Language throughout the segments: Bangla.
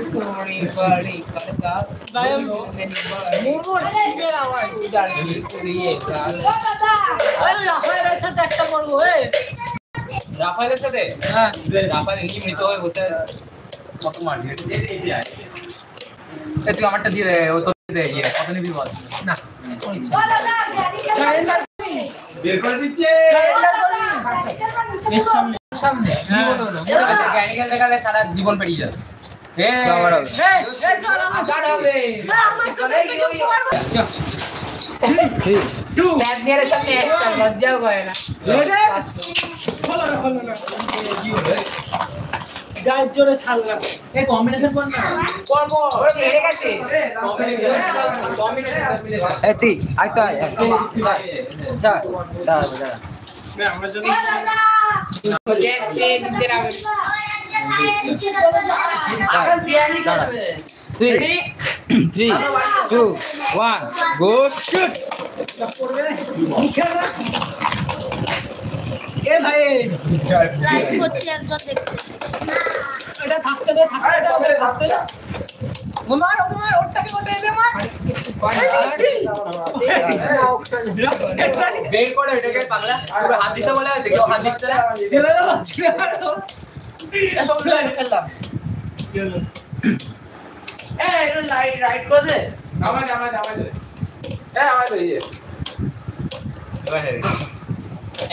सोनी बड़ी करता মোমোর স্টিমের আওয়াজ डाली कुड़िए साल আরে রাফায়েলের সাথে একটা করব রাফালের সাথে হ্যাঁ রাফাল এমনি মৃত হয়ে বসে কত মারবি এ তুই আমারটা দিয়ে দে ও তো দে ইয়ে কত নিবি বল না বের করে দিচ্ছে এর সামনে সামনে জীবন হলো জ্ঞানীকে দেখালে সারা জীবন পেরিয়ে যাবে এ আমার হবে এই চল আমার হবে আমার সাথে একটু করব চল 2 ট্যাব নিয়ে সামনে একটা লজ্জাও করে না গায়ের জোরে ছাড়লাম এই কম্বিনেশন কর না করব ওরে মেরে গেছে কম্বিনেশন এই তুই আই তো আয় চল দাঁড়া না আমরা যদি যেতে দিতে রাখবে 3 2 1 গো শুট এ ভাই লাইভ করছি একজন দেখতে এটা থাকতে দে ওমার ওটাকে কোটে দে মার বের করে এটাকে পাগলা পুরো হাত দিতে বলা হয়েছে কেউ হাত দিচ্ছে না ফেলে দাও আজকে সব খেললাম এটা রাইট করে দে আমার দে আমার দে ইয়ে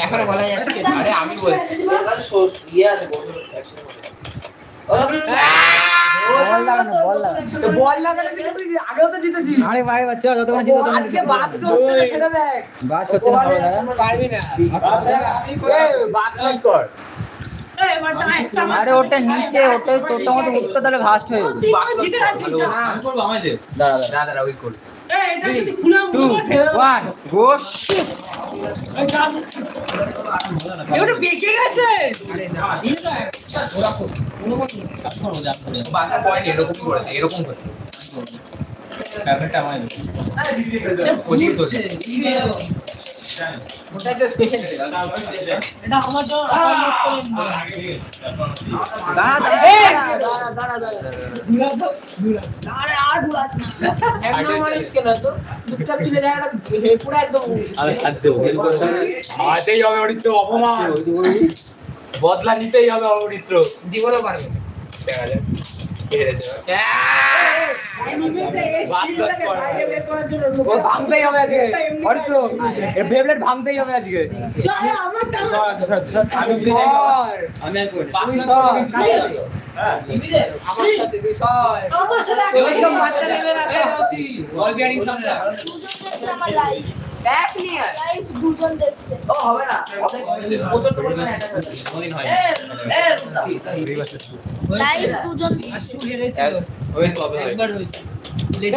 এখনো বলা যাচ্ছে আরে আমি বলছি ইয়ে আছে বল লাগানো তুই আগেও তো জিতেছিস আরে ভাই বাচ্চা যতক্ষণ জিতো ততক্ষণ আজকে বাস তো হচ্ছে না সেটা দেখ বাস হচ্ছে না সবাই পারবি না বাস লাইট কর এই মারটা একটা আরে ওটা নিচে ওটা তোরটা মতো উঠতে তাহলে ফাস্ট হয়ে যাবে তুই তো জিতে আছিস আমি করব আমাদের দাঁড়া ওই কর এই এটা যদি খুলে 2 1 গো এটা বেঁকে গেছে বাসা পয়েন্ট এরকম করেছে এরকম করে ফেভারিট আমার কোচিং চলছে ওটা তো স্পেশাল এটা আমার তো নোট করে আরে আর ঘুরাস না একদম মানুষ কেন তো চুপচাপ চলে যায় পুরো একদম আমি হাত দেবো হাতেই হবে অরিত্র অপমান বদলা নিতেই হবে অরিত্র জীবনও পারবে না। দেখা যাক হেরেছে ও ভাঙতেই হবে আজকে অরিত্র এ ফেভারিট ভাঙতেই হবে আজকে চল আমারটা আমি আমি করি আমার সাথে তুই ছয় আমার সাথে ওই সব বাচ্চা নেবে না তো বল বিয়ারিং সামনে রাখ দুজন দেখছে আমার লাইভ ব্যাক নিয়ে আয় লাইভ দুজন দেখছে ও হবে না প্রচন্ড পরিমাণে একটা সাথে কোনদিন হয় লাইভ দুজন হেরেছিল ওই কবে হয় একবার হয়েছে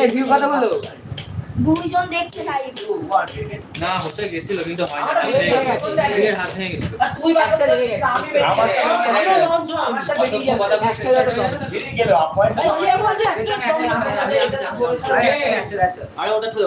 এই ভিউ কত হলো দুইজন দেখছে লাইভ না হতে গেছিল কিন্তু হয় না এর হাত ভেঙে গেছিল তুই বাচ্চা লেগে গেছে আমার আমারটা বেরিয়ে যাবে কথা বুঝতে যাবে বেরিয়ে গেল পয়েন্ট কে বলছিস আরে ওটা তো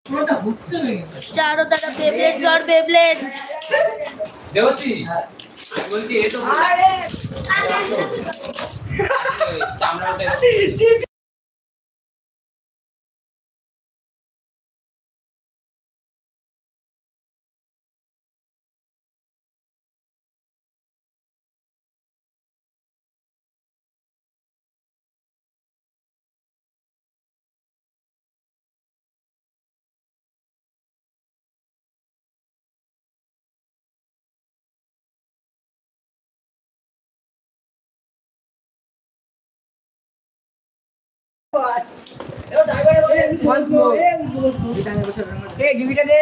ওটা হচ্ছে না চারো দাদা বেবলেটস আর বেবলেটস দেবসি আমি বলছি এই তো আরে চামড়াটা বাস এটা ড্রাইভারে বলে এই ডিভিটা দে